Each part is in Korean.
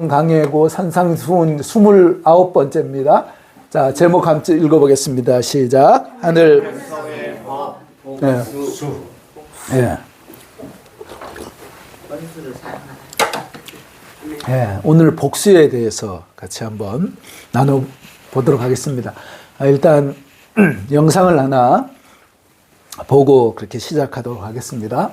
강해고 산상수훈 29번째입니다. 자, 제목 함께 읽어보겠습니다. 시작. 하늘. 네. 네. 네. 오늘 복수에 대해서 같이 한번 나눠보도록 하겠습니다. 일단 영상을 하나 보고 그렇게 시작하도록 하겠습니다.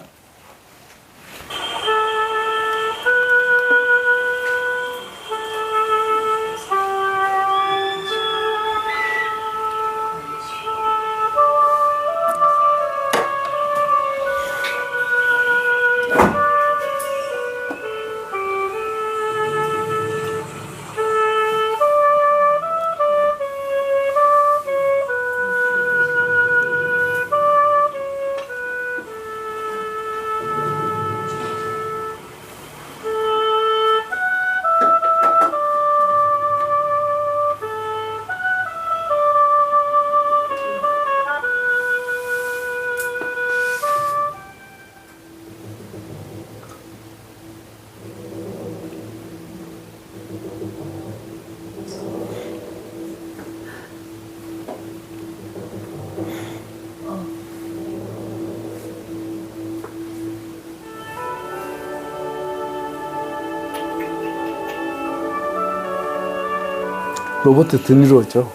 로버트 드니로죠.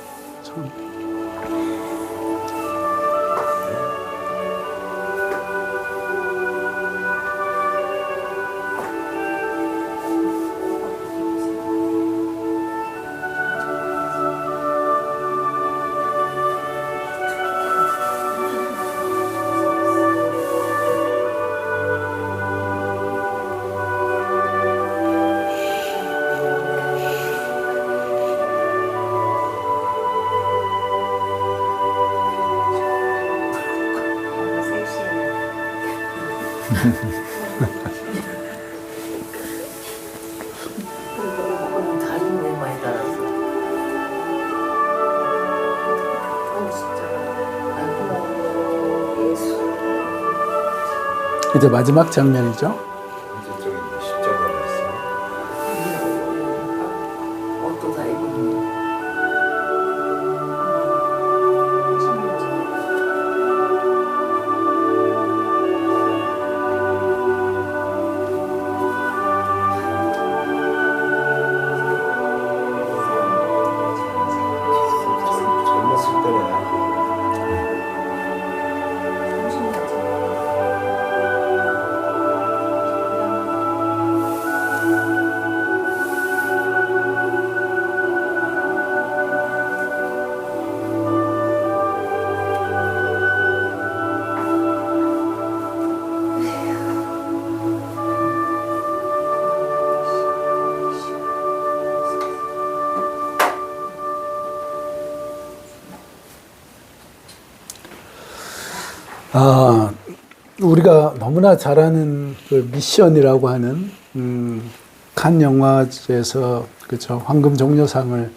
이제 마지막 장면이죠. 우리가 너무나 잘 아는 그 미션이라고 하는 칸 영화제에서 그렇죠, 황금 종려상을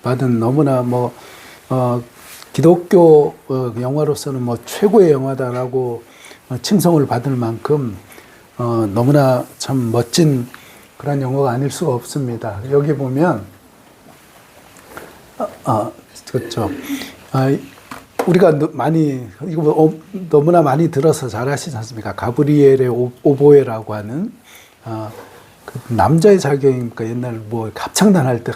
받은 너무나 기독교 영화로서는 최고의 영화다라고 칭송을 받을 만큼 너무나 참 멋진 그런 영화가 아닐 수가 없습니다. 여기 보면 그렇죠. 우리가 너무나 많이 들어서 잘 아시지 않습니까? 가브리엘의 오보에라고 하는 그 남자의 자격이니까 옛날 합창단 할 때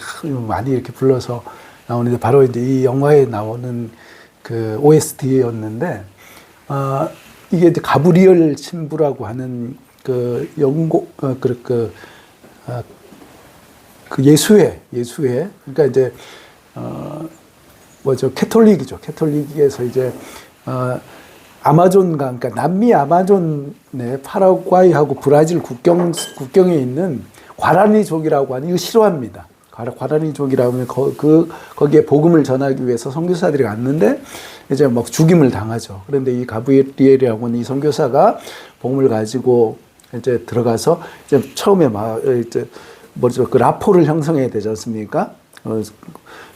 많이 이렇게 불러서 나오는데 바로 이제 이 영화에 나오는 그 OST였는데 이게 이제 가브리엘 신부라고 하는 그 예수회 그러니까 이제 캐톨릭이죠. 캐톨릭에서 이제, 아마존강, 그러니까 남미 아마존의 파라과이하고 브라질 국경에 있는 과라니족이라고 하는, 이거 싫어합니다. 과라니족이라고 하면 거기에 복음을 전하기 위해서 선교사들이 갔는데, 이제 죽임을 당하죠. 그런데 이 가브리엘이라고 하는 이 선교사가 복음을 가지고 이제 들어가서, 이제 처음에 그 라포를 형성해야 되지 않습니까?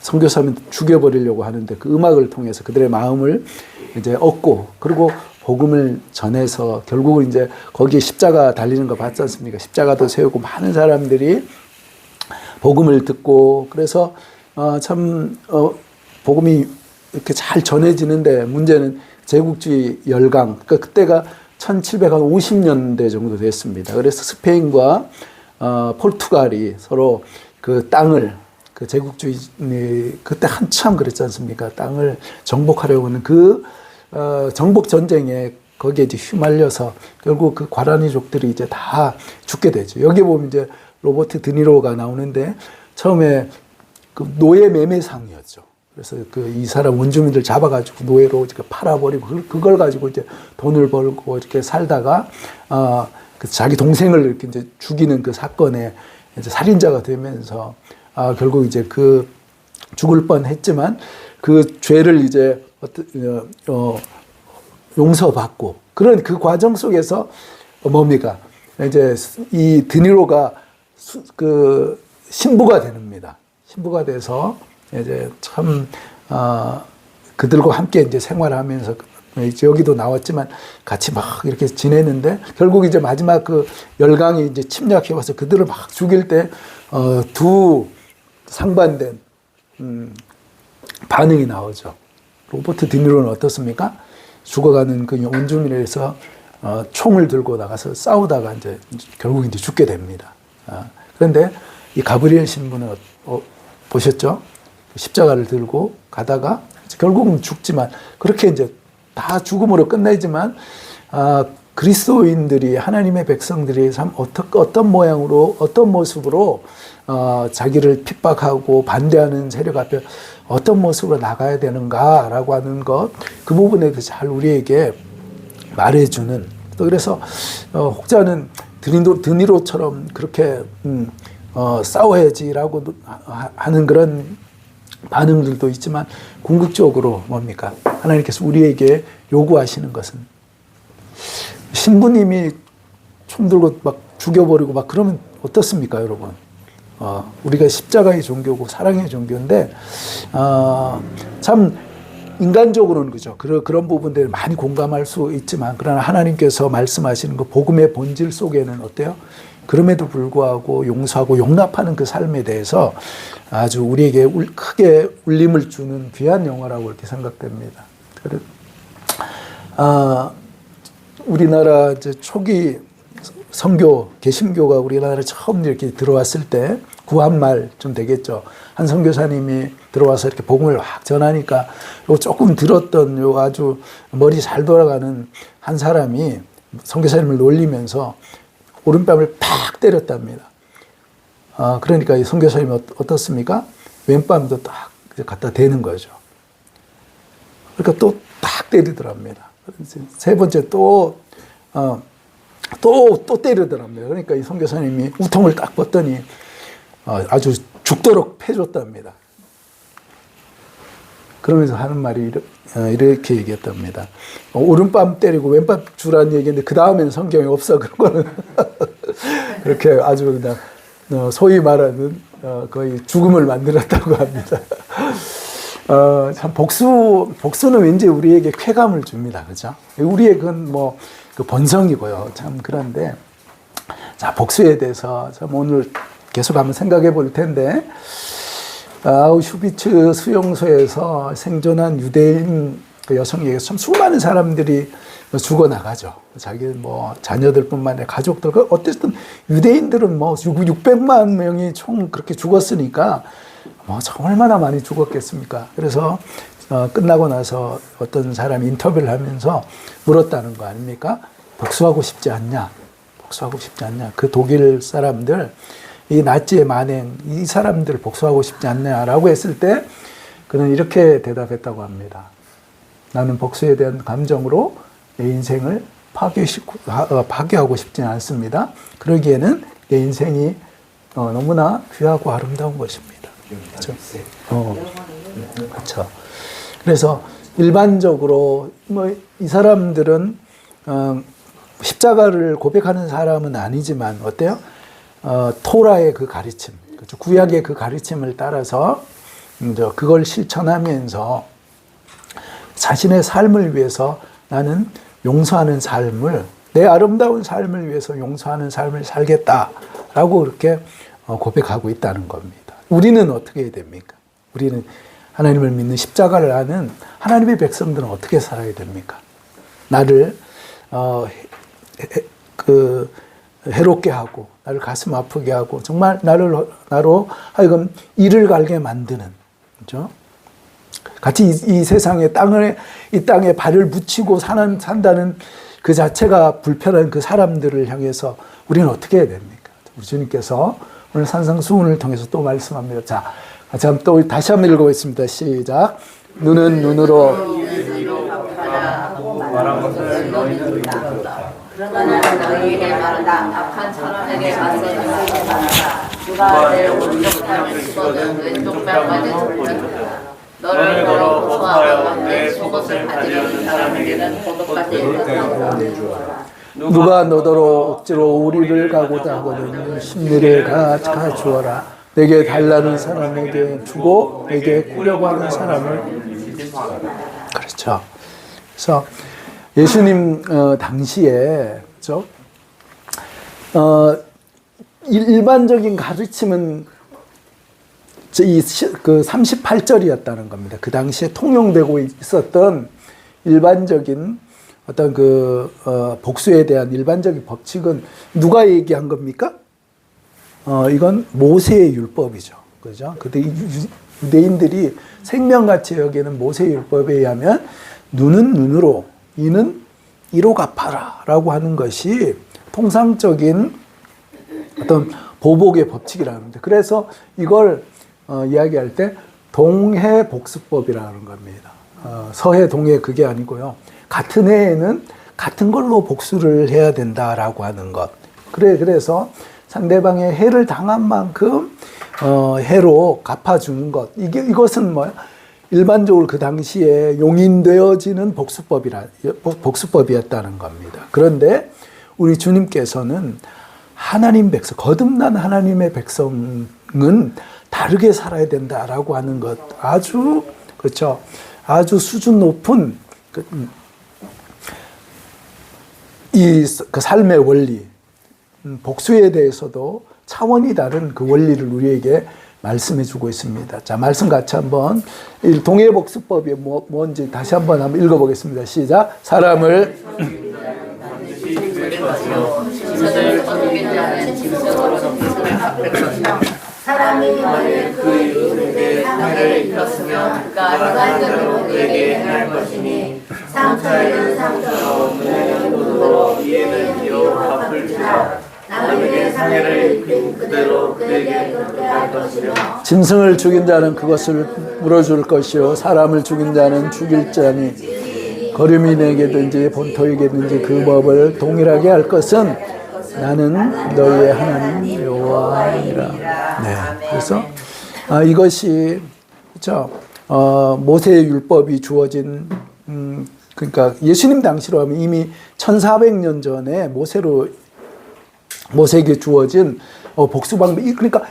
선교사는 죽여버리려고 하는데 그 음악을 통해서 그들의 마음을 이제 얻고, 그리고 복음을 전해서 결국은 이제 거기에 십자가 달리는 거 봤지 않습니까? 십자가도 세우고 많은 사람들이 복음을 듣고 그래서 복음이 이렇게 잘 전해지는데 문제는 제국주의 열강. 그러니까 그때가 1750년대 정도 됐습니다. 그래서 스페인과 포르투갈이 서로 그 땅을 그 제국주의 그때 한참 그랬지 않습니까? 땅을 정복하려고 하는 그 정복 전쟁에 거기에 이제 휘말려서 결국 그 과라니족들이 이제 다 죽게 되죠. 여기 보면 이제 로버트 드니로가 나오는데 처음에 그 노예 매매상이었죠. 그래서 그 이 사람 원주민들 잡아가지고 노예로 이렇게 팔아버리고 그걸 가지고 이제 돈을 벌고 이렇게 살다가 그 자기 동생을 이렇게 이제 죽이는 그 사건에 이제 살인자가 되면서 결국 이제 그 죽을 뻔했지만 그 죄를 이제 용서받고 그런 그 과정 속에서 뭡니까? 이제 이 드니로가 그 신부가 됩니다. 신부가 돼서 이제 참 그들과 함께 이제 생활하면서 여기도 나왔지만 같이 막 이렇게 지내는데 결국 이제 마지막 그 열강이 이제 침략해 와서 그들을 막 죽일 때 두 상반된 반응이 나오죠. 로버트 드니로는 어떻습니까? 죽어가는 그 원주민에서 총을 들고 나가서 싸우다가 이제 결국 이제 죽게 됩니다. 그런데 이 가브리엘 신부는 보셨죠? 십자가를 들고 가다가 결국은 죽지만 그렇게 이제 다 죽음으로 끝내지만 그리스도인들이 하나님의 백성들이 참 어떤 모양으로 어떤 모습으로 자기를 핍박하고 반대하는 세력 앞에 어떤 모습으로 나가야 되는가라고 하는 것 그 부분에 대해서 잘 우리에게 말해주는 또 그래서 혹자는 드니로처럼 그렇게 싸워야지라고 하는 그런 반응들도 있지만 궁극적으로 뭡니까? 하나님께서 우리에게 요구하시는 것은 신부님이 총 들고 막 죽여버리고 막 그러면 어떻습니까, 여러분? 우리가 십자가의 종교고 사랑의 종교인데 참 인간적으로는 그죠. 그런 부분들을 많이 공감할 수 있지만 그러나 하나님께서 말씀하시는 그 복음의 본질 속에는 어때요? 그럼에도 불구하고 용서하고 용납하는 그 삶에 대해서 아주 우리에게 크게 울림을 주는 귀한 영화라고 이렇게 생각됩니다. 우리나라 이제 초기 선교, 개신교가 우리나라에 처음 이렇게 들어왔을 때 구한말쯤 되겠죠. 한 선교사님이 들어와서 이렇게 복음을 확 전하니까 요 조금 들었던 요 아주 머리 잘 돌아가는 한 사람이 선교사님을 놀리면서 오른뺨을 팍 때렸답니다. 그러니까 이 선교사님이 어떻습니까? 왼뺨도 딱 갖다 대는 거죠. 그러니까 또 딱 때리더랍니다. 세 번째 또 때리더랍니다. 그러니까 이 선교사님이 우통을 딱 벗더니 아주 죽도록 패줬답니다. 그러면서 하는 말이 이렇게 얘기했답니다. 오른뺨 때리고 왼뺨 주라는 얘기인데 그 다음에는 성경에 없어. 그런 거는 그렇게 아주 그냥 소위 말하는 거의 죽음을 만들었다고 합니다. 참 복수는 왠지 우리에게 쾌감을 줍니다. 그죠? 우리의 그건 뭐 그 본성이고요. 참 그런데 자, 복수에 대해서 참 오늘 계속 한번 생각해 볼 텐데 아우슈비츠 수용소에서 생존한 유대인 그 여성에게 참 수많은 사람들이 죽어나가죠. 자기 뭐 자녀들뿐만 아니라 가족들. 어쨌든 유대인들은 뭐 600만 명이 총 그렇게 죽었으니까 뭐 얼마나 많이 죽었겠습니까? 그래서 끝나고 나서 어떤 사람이 인터뷰를 하면서 물었다는 거 아닙니까? 복수하고 싶지 않냐? 복수하고 싶지 않냐? 그 독일 사람들, 이 나치의 만행, 이 사람들 복수하고 싶지 않냐라고 했을 때 그는 이렇게 대답했다고 합니다. 나는 복수에 대한 감정으로 내 인생을 파괴하고 싶지는 않습니다. 그러기에는 내 인생이 너무나 귀하고 아름다운 것입니다. 그렇죠? 그렇죠. 그래서 일반적으로 뭐 이 사람들은 십자가를 고백하는 사람은 아니지만 어때요? 토라의 그 가르침, 그렇죠? 구약의 그 가르침을 따라서 그걸 실천하면서 자신의 삶을 위해서 나는 용서하는 삶을, 내 아름다운 삶을 위해서 용서하는 삶을 살겠다라고 그렇게 고백하고 있다는 겁니다. 우리는 어떻게 해야 됩니까? 우리는 하나님을 믿는 십자가를 아는 하나님의 백성들은 어떻게 살아야 됩니까? 나를 해롭게 하고 나를 가슴 아프게 하고 정말 나로 하여금 이를 갈게 만드는, 그렇죠? 같이 이 세상에 이 땅에 발을 붙이고 산다는 그 자체가 불편한 그 사람들을 향해서 우리는 어떻게 해야 됩니까? 우리 주님께서 오늘 산상수훈을 통해서 또 말씀합니다. 자, 또 다시 한번 읽어보겠습니다. 시작. 눈은 눈으로 말한 것을 너희는 들었다. 그러나 너희에게 말한다. 악한 사람에게 맞서 이르지 말라. 누가 내 오른쪽 뺨을 치거든 왼쪽 뺨까지 돌려주라. 너를 걸어 고소하여 내 속옷을 가지려는 사람에게는 고도까지 내주어라. 누가 너더러 억지로 우리를 가고자 하거든 심리를 가주어라. 내게 달라는 사람에게 주고 내게 꾸려고 하는 사람을. 그렇죠. 그래서 예수님 당시에, 그렇죠? 일반적인 가르침은 그 38절이었다는 겁니다. 그 당시에 통용되고 있었던 일반적인 어떤 복수에 대한 일반적인 법칙은 누가 얘기한 겁니까? 이건 모세의 율법이죠. 그죠? 그때 유대인들이 생명같이 여기는 모세의 율법에 의하면 눈은 눈으로, 이는 이로 갚아라 라고 하는 것이 통상적인 어떤 보복의 법칙이라는 겁니다. 그래서 이걸 이야기할 때 동해복수법이라는 겁니다. 서해, 동해 그게 아니고요. 같은 해에는 같은 걸로 복수를 해야 된다라고 하는 것. 그래서 상대방의 해를 당한 만큼 해로 갚아주는 것. 이것은 뭐야? 일반적으로 그 당시에 용인되어지는 복수법이었다는 겁니다. 그런데 우리 주님께서는 하나님 백성, 거듭난 하나님의 백성은 다르게 살아야 된다라고 하는 것. 아주, 그렇죠. 아주 수준 높은 그 삶의 원리, 복수에 대해서도 차원이 다른 그 원리를 우리에게 말씀해 주고 있습니다. 자, 말씀 같이 한번 동해복수법이 뭔지 다시 한번 읽어보겠습니다. 시작. 사람을 사람이 만일 그 이웃에게 상해를 입혔으면 그가 상대로 그에게 행할 것이니 상처에는 상처로 눈에는 눈으로 이에는 이로 갚을지라. 남에게 상해를 입힌 그대로 그에게 그렇게 할 것이며 짐승을 죽인 자는 그것을 물어줄 것이요 사람을 죽인 자는 죽일 자니 거류민에게든지 본토에게든지 그 법을 동일하게 할 것은 나는 너희의 하나님 여호와이라. 네, 그래서 이것이 그렇죠. 모세의 율법이 주어진 그러니까 예수님 당시로 하면 이미 1400년 전에 모세에게 주어진 복수 방법. 그러니까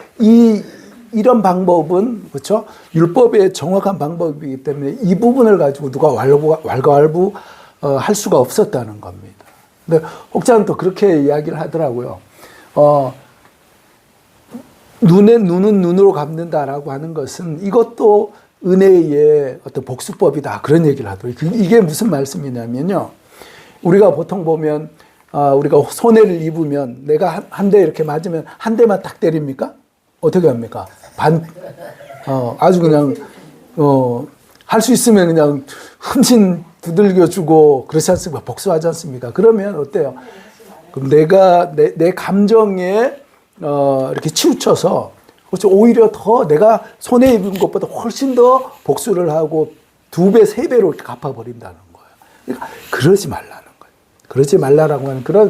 이런 방법은 그렇죠. 율법의 정확한 방법이기 때문에 이 부분을 가지고 누가 왈가왈부 할 수가 없었다는 겁니다. 근데 혹자는 또 그렇게 이야기를 하더라고요. 눈은 눈으로 갚는다라고 하는 것은 이것도 은혜의 어떤 복수법이다. 그런 얘기를 하더라고요. 이게 무슨 말씀이냐면요. 우리가 보통 보면 우리가 손해를 입으면 내가 한 대 이렇게 맞으면 한 대만 딱 때립니까? 어떻게 합니까? 아주 그냥 할 수 있으면 그냥 흠신 두들겨주고 그렇지 않습니까? 복수하지 않습니까? 그러면 어때요? 그럼 내가 내 감정에 이렇게 치우쳐서 그렇죠. 오히려 더 내가 손해 입은 것보다 훨씬 더 복수를 하고 2배, 3배로 이렇게 갚아버린다는 거예요. 그러니까 그러지 말라는 거예요. 그러지 말라라고 하는 그런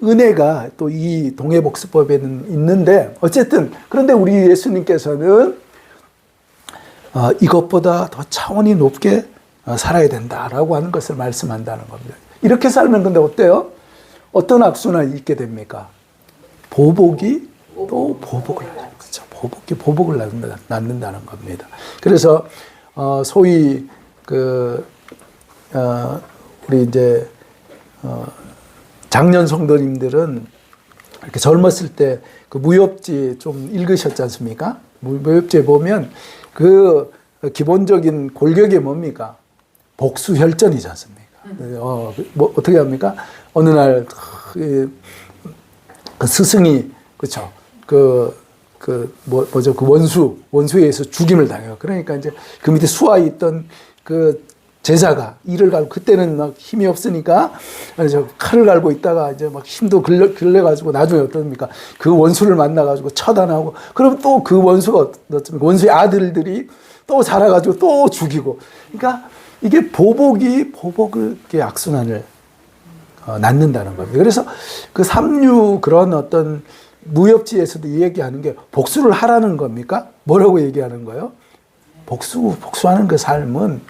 은혜가 또 이 동해복수법에는 있는데 어쨌든 그런데 우리 예수님께서는 이것보다 더 차원이 높게 살아야 된다라고 하는 것을 말씀한다는 겁니다. 이렇게 살면 근데 어때요? 어떤 악순환이 있게 됩니까? 보복이 또 보복을 그렇죠. 보복을 낳는다는 겁니다. 그래서 소위 우리 이제 작년 성도님들은 이렇게 젊었을 때 그 무협지 좀 읽으셨지 않습니까? 무협지에 보면 그 기본적인 골격이 뭡니까? 복수혈전이지 않습니까? 뭐 어떻게 합니까? 어느 날 그 스승이 그렇죠. 뭐죠? 그 원수에 의해서 죽임을 당해요. 그러니까 이제 그 밑에 수하에 있던 그 제자가 이를 갈고, 그때는 막 힘이 없으니까 저 칼을 갈고 있다가 이제 막 힘도 길러가지고 나중에 어떻습니까? 그 원수를 만나가지고 처단하고, 그럼 또 그 원수가 어떻습니까? 원수의 아들들이 또 자라가지고 또 죽이고. 그러니까 이게 보복을 이렇게 악순환을 낳는다는 겁니다. 그래서 그 삼류 그런 어떤 무협지에서도 얘기하는 게 복수를 하라는 겁니까? 뭐라고 얘기하는 거예요? 복수하는 그 삶은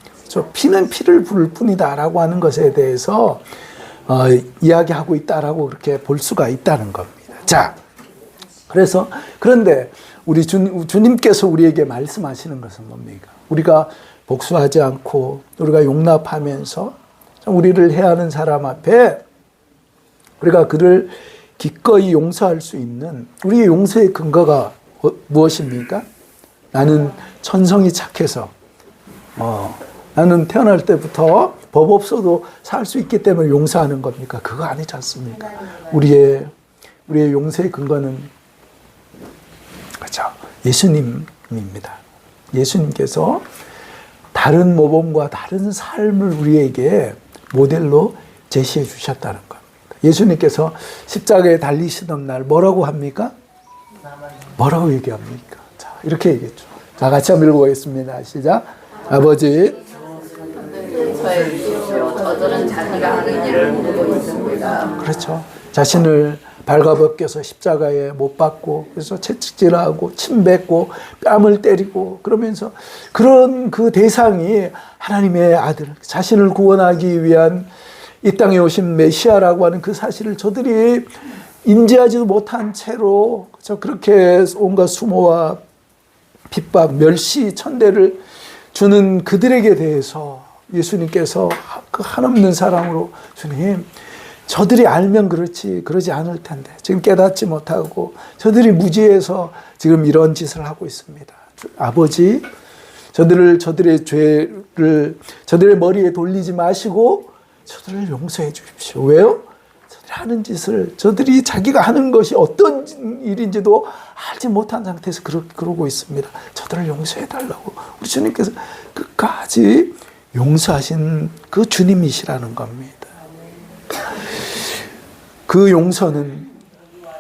피는 피를 부을 뿐이다라고 하는 것에 대해서 이야기하고 있다라고 그렇게 볼 수가 있다는 겁니다. 자, 그런데 우리 주님께서 우리에게 말씀하시는 것은 뭡니까? 우리가 복수하지 않고 우리가 용납하면서 우리를 해하는 사람 앞에 우리가 그를 기꺼이 용서할 수 있는 우리의 용서의 근거가 무엇입니까? 나는 천성이 착해서 나는 태어날 때부터 법 없어도 살 수 있기 때문에 용서하는 겁니까? 그거 아니지 않습니까? 우리의 용서의 근거는 그렇죠. 예수님입니다. 예수님께서 다른 모범과 다른 삶을 우리에게 모델로 제시해 주셨다는 겁니다. 예수님께서 십자가에 달리시던 날 뭐라고 합니까? 뭐라고 얘기합니까? 자, 이렇게 얘기했죠. 자, 같이 한번 읽어보겠습니다. 시작. 아버지, 저들은 자기가 하는 일을 모르고 있습니다. 그렇죠. 자신을 발가벗겨서 십자가에 못 박고, 그래서 채찍질하고 침 뱉고 뺨을 때리고 그러면서 그런 그 대상이 하나님의 아들, 자신을 구원하기 위한 이 땅에 오신 메시아라고 하는 그 사실을 저들이 인지하지도 못한 채로 그렇게 온갖 수모와 핍박, 멸시, 천대를 주는 그들에게 대해서 예수님께서 그 한없는 사랑으로, 주님, 저들이 알면 그렇지 그러지 않을 텐데 지금 깨닫지 못하고 저들이 무지해서 지금 이런 짓을 하고 있습니다. 아버지, 저들의 죄를 저들의 머리에 돌리지 마시고 저들을 용서해 주십시오. 왜요? 저들이 하는 짓을, 저들이 자기가 하는 것이 어떤 일인지도 알지 못한 상태에서 그러고 있습니다. 저들을 용서해 달라고 우리 주님께서 끝까지 용서하신 그 주님이시라는 겁니다. 그 용서는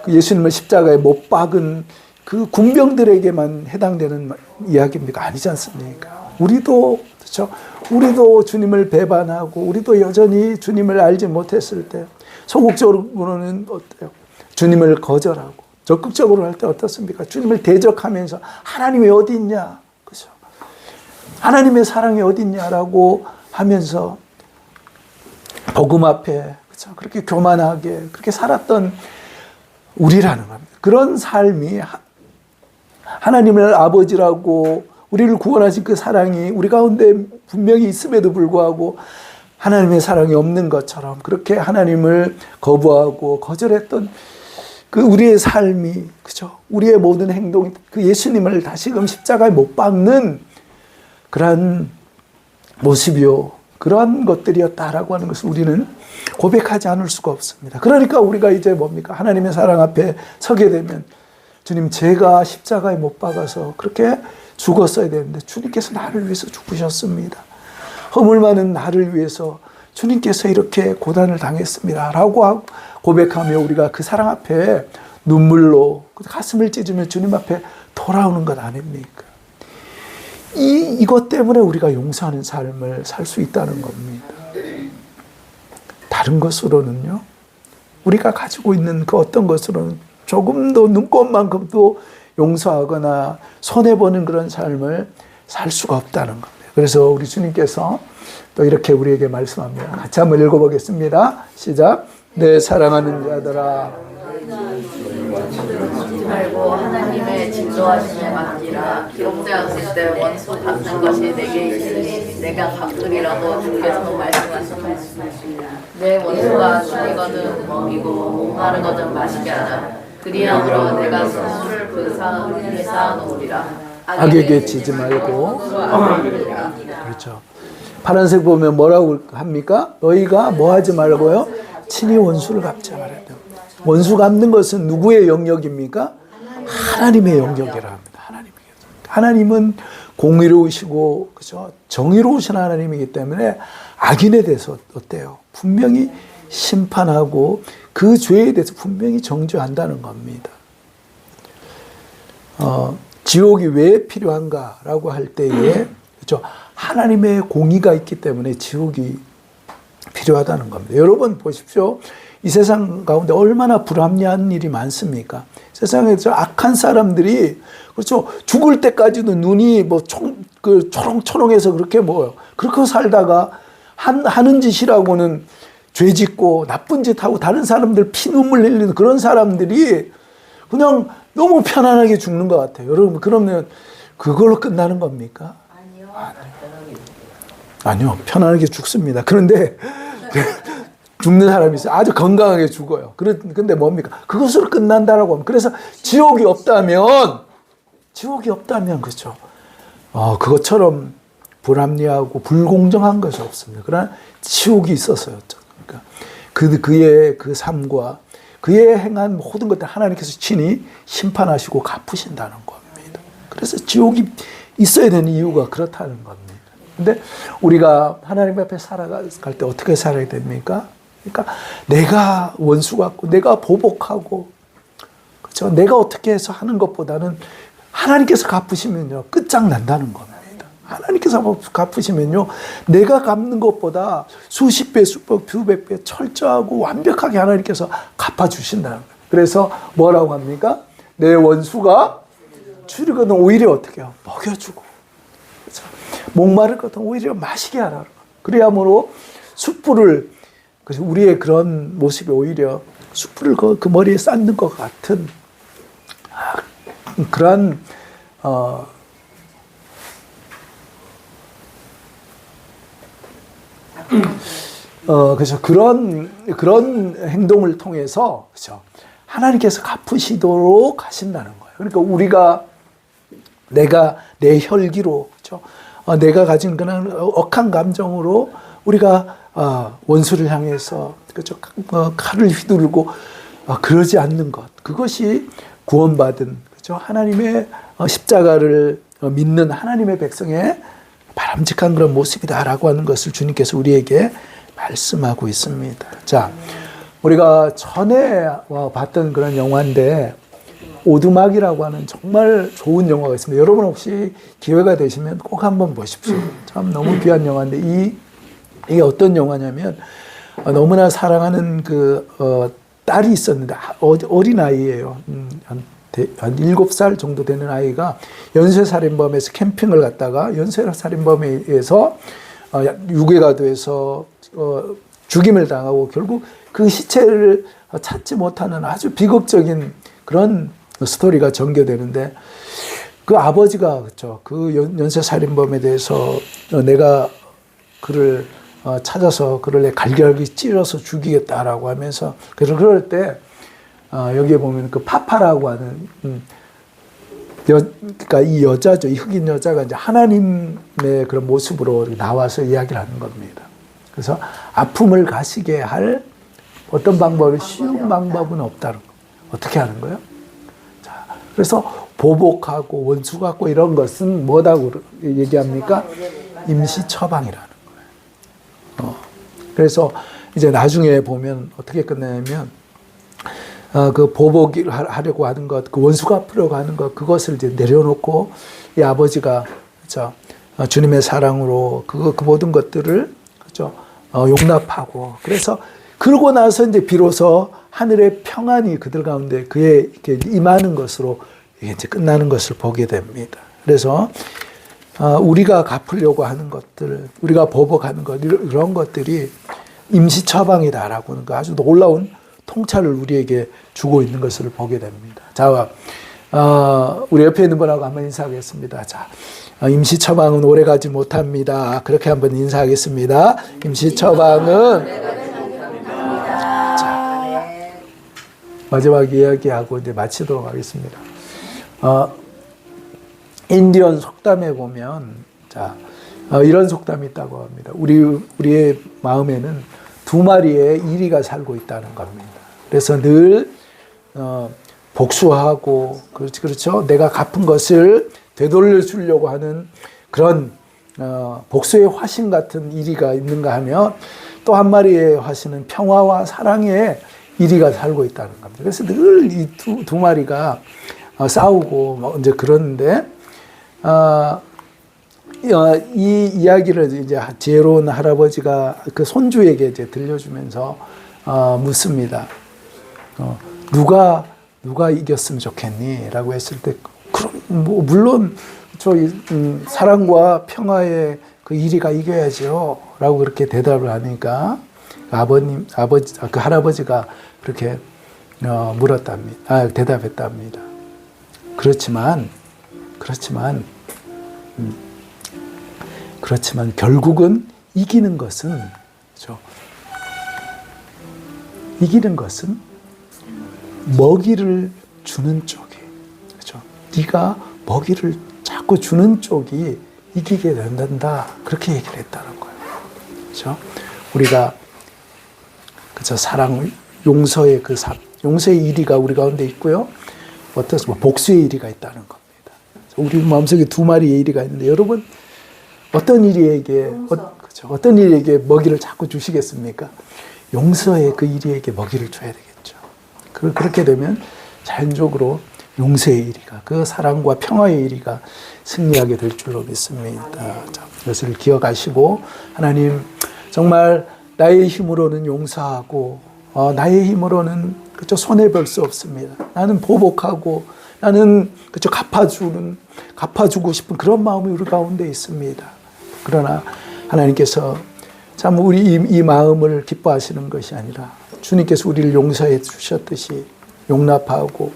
예수님을 십자가에 못 박은 그 군병들에게만 해당되는 이야기입니까? 아니지 않습니까? 우리도, 그렇죠? 우리도 주님을 배반하고 우리도 여전히 주님을 알지 못했을 때 소극적으로는 어때요? 주님을 거절하고, 적극적으로 할 때 어떻습니까? 주님을 대적하면서 하나님이 어디 있냐? 그렇죠? 하나님의 사랑이 어디 있냐라고 하면서 복음 앞에, 그렇죠? 그렇게 교만하게 그렇게 살았던 우리라는 겁니다. 그런 삶이 하나님을 아버지라고 우리를 구원하신 그 사랑이 우리 가운데 분명히 있음에도 불구하고 하나님의 사랑이 없는 것처럼 그렇게 하나님을 거부하고 거절했던 그 우리의 삶이, 그죠? 우리의 모든 행동이 그 예수님을 다시금 십자가에 못 박는 그러한 모습이요, 그러한 것들이었다라고 하는 것을 우리는 고백하지 않을 수가 없습니다. 그러니까 우리가 이제 뭡니까? 하나님의 사랑 앞에 서게 되면, 주님, 제가 십자가에 못 박아서 그렇게 죽었어야 되는데 주님께서 나를 위해서 죽으셨습니다. 허물 많은 나를 위해서 주님께서 이렇게 고난을 당했습니다 라고 고백하며 우리가 그 사랑 앞에 눈물로 가슴을 찢으며 주님 앞에 돌아오는 것 아닙니까? 이것 때문에 우리가 용서하는 삶을 살 수 있다는 겁니다. 다른 것으로는요, 우리가 가지고 있는 그 어떤 것으로는 조금도 눈꼽만큼도 용서하거나 손해보는 그런 삶을 살 수가 없다는 겁니다. 그래서 우리 주님께서 또 이렇게 우리에게 말씀합니다. 같이 한번 읽어보겠습니다. 시작. 내 사랑하는 자들아, 하지 말고 하나님의 진노하심에 맡기라. 기록되었을 때 원수 갚는 것이 내게 있으니 내가 갚으리라고 주께서 말씀하십니다. 내 원수가 죽이거든 먹이고 목마르거든 마시게 하라. 그리함으로 내가 스스로를 그 사람을 쌓아놓으리라. 악에게 지지 말고. 그렇죠. 파란색 보면 뭐라고 합니까? 너희가 뭐 하지 말고요? 친히 원수를 갚지 말아야 돼요. 원수 갚는 것은 누구의 영역입니까? 하나님의 영역이라 합니다. 하나님은 공의로우시고, 그죠? 정의로우신 하나님이기 때문에 악인에 대해서 어때요? 분명히 심판하고 그 죄에 대해서 분명히 정죄한다는 겁니다. 지옥이 왜 필요한가라고 할 때에, 그죠? 하나님의 공의가 있기 때문에 지옥이 필요하다는 겁니다. 여러분 보십시오. 이 세상 가운데 얼마나 불합리한 일이 많습니까? 세상에서 악한 사람들이, 그렇죠, 죽을 때까지도 눈이 뭐 초롱초롱해서 그렇게 그렇게 살다가 하는 짓이라고는 죄 짓고 나쁜 짓 하고 다른 사람들 피눈물 흘리는 그런 사람들이 그냥 너무 편안하게 죽는 것 같아요. 여러분, 그러면 그걸로 끝나는 겁니까? 아니요. 편안하게 죽습니다. 그런데 죽는 사람이 있어요. 아주 건강하게 죽어요. 근데 뭡니까? 그것으로 끝난다라고 합니다. 그래서 지옥이 없다면, 그렇죠. 그것처럼 불합리하고 불공정한 것이 없습니다. 그러나 지옥이 있었어요. 그러니까 그의 그 삶과 그의 행한 모든 것들 하나님께서 친히 심판하시고 갚으신다는 겁니다. 그래서 지옥이 있어야 되는 이유가 그렇다는 겁니다. 근데 우리가 하나님 앞에 살아갈 때 어떻게 살아야 됩니까? 그러니까 내가 원수 같고 내가 보복하고, 그렇죠? 내가 어떻게 해서 하는 것보다는 하나님께서 갚으시면요 끝장난다는 겁니다. 하나님께서 갚으시면요 내가 갚는 것보다 수십 배, 수백 배 철저하고 완벽하게 하나님께서 갚아주신다는 거예요. 그래서 뭐라고 합니까? 내 원수가 줄이거든 오히려 어떻게 해요? 먹여주고, 그렇죠? 목마를 것은 오히려 마시게 하라. 그래야므로 숯불을, 그래서 우리의 그런 모습이 오히려 숯불을 그 머리에 쌓는 것 같은 그러한 그래서 그런 행동을 통해서, 그렇죠, 하나님께서 갚으시도록 하신다는 거예요. 그러니까 우리가 내가 내 혈기로, 그렇죠, 내가 가진 그런 억한 감정으로 우리가 원수를 향해서, 그렇죠, 칼을 휘두르고 그러지 않는 것, 그것이 구원받은, 그렇죠, 하나님의 십자가를 믿는 하나님의 백성의 바람직한 그런 모습이다라고 하는 것을 주님께서 우리에게 말씀하고 있습니다. 자, 우리가 전에 봤던 그런 영화인데 오두막이라고 하는 정말 좋은 영화가 있습니다. 여러분 혹시 기회가 되시면 꼭 한번 보십시오. 참 너무 귀한 영화인데 이게 어떤 영화냐면 너무나 사랑하는 딸이 있었는데 어린 아이예요. 한 7살 정도 되는 아이가 연쇄살인범에서 캠핑을 갔다가 연쇄살인범에 의해서 유괴가 돼서 죽임을 당하고 결국 그 시체를 찾지 못하는 아주 비극적인 그런 스토리가 전개되는데, 그 아버지가, 그렇죠, 그 연쇄살인범에 대해서 내가 그를 찾아서 그를 내 갈기갈기 찔러서 죽이겠다라고 하면서, 그래서 그럴 때 여기에 보면 그 파파라고 하는 그러니까 이 여자죠, 이 흑인 여자가 이제 하나님의 그런 모습으로 나와서 이야기를 하는 겁니다. 그래서 아픔을 가시게 할 어떤 방법이 쉬운 방법은 없다는 거예요. 어떻게 하는 거예요? 자, 그래서 보복하고 원수 같고 이런 것은 뭐라고 얘기합니까? 임시 처방이라는 거예요. 그래서 이제 나중에 보면 어떻게 끝나냐면 그 보복을 하려고 하는 것, 그 원수 갚으려고 하는 것, 그것을 이제 내려놓고 이 아버지가, 그렇죠, 주님의 사랑으로 그 모든 것들을, 그렇죠, 용납하고, 그래서 그러고 나서 이제 비로소 하늘의 평안이 그들 가운데 그의 임하는 것으로 이게 이제 끝나는 것을 보게 됩니다. 그래서 우리가 갚으려고 하는 것들, 우리가 보복하는 것, 이런 것들이 임시 처방이다라고 하는 거, 아주 놀라운 통찰을 우리에게 주고 있는 것을 보게 됩니다. 자, 우리 옆에 있는 분하고 한번 인사하겠습니다. 자, 임시 처방은 오래가지 못합니다. 그렇게 한번 인사하겠습니다. 임시 처방은, 마지막 이야기하고 이제 마치도록 하겠습니다. 인디언 속담에 보면 자 이런 속담이 있다고 합니다. 우리의 마음에는 두 마리의 이리가 살고 있다는 겁니다. 그래서 늘 복수하고 그렇죠. 내가 갚은 것을 되돌려 주려고 하는 그런 복수의 화신 같은 이리가 있는가 하면 또 한 마리의 화신은 평화와 사랑의 이리가 살고 있다는 겁니다. 그래서 늘 이 두 마리가 싸우고 뭐 이제 그러는데 이 이야기를 이제 지혜로운 할아버지가 그 손주에게 이제 들려주면서 묻습니다. 누가 이겼으면 좋겠니? 라고 했을 때, 그럼 뭐 물론 저 사랑과 평화의 그 이리가 이겨야죠. 라고 그렇게 대답을 하니까 그 할아버지가 그렇게 대답했답니다. 그렇지만 결국은 이기는 것은 먹이를 주는 쪽이, 그렇죠? 네가 먹이를 자꾸 주는 쪽이 이기게 된다. 그렇게 얘기를 했다는 거예요. 그렇죠? 우리가 그렇죠? 사랑, 용서의 용서의 이리가 우리 가운데 있고요. 복수의 이리가 있다는 겁니다. 우리 마음속에 두 마리의 이리가 있는데 여러분 어떤 이리에게 어떤 이리에게 먹이를 자꾸 주시겠습니까? 용서의 그 이리에게 먹이를 줘야 되겠죠. 그렇게 되면 자연적으로 용서의 이리가, 그 사랑과 평화의 이리가 승리하게 될 줄로 믿습니다. 자, 이것을 기억하시고 하나님 정말 나의 힘으로는 용서하고 나의 힘으로는 그저 손해볼 수 없습니다. 나는 보복하고 나는 그저 갚아주고 싶은 그런 마음이 우리 가운데 있습니다. 그러나 하나님께서 참 우리 이 마음을 기뻐하시는 것이 아니라 주님께서 우리를 용서해 주셨듯이 용납하고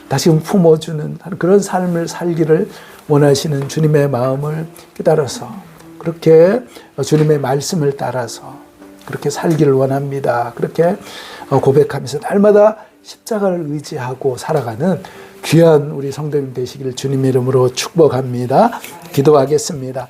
다시금 품어주는 그런 삶을 살기를 원하시는 주님의 마음을 깨달아서 그렇게 주님의 말씀을 따라서 그렇게 살기를 원합니다. 그렇게 고백하면서 날마다 십자가를 의지하고 살아가는 귀한 우리 성도님 되시기를 주님의 이름으로 축복합니다. 기도하겠습니다.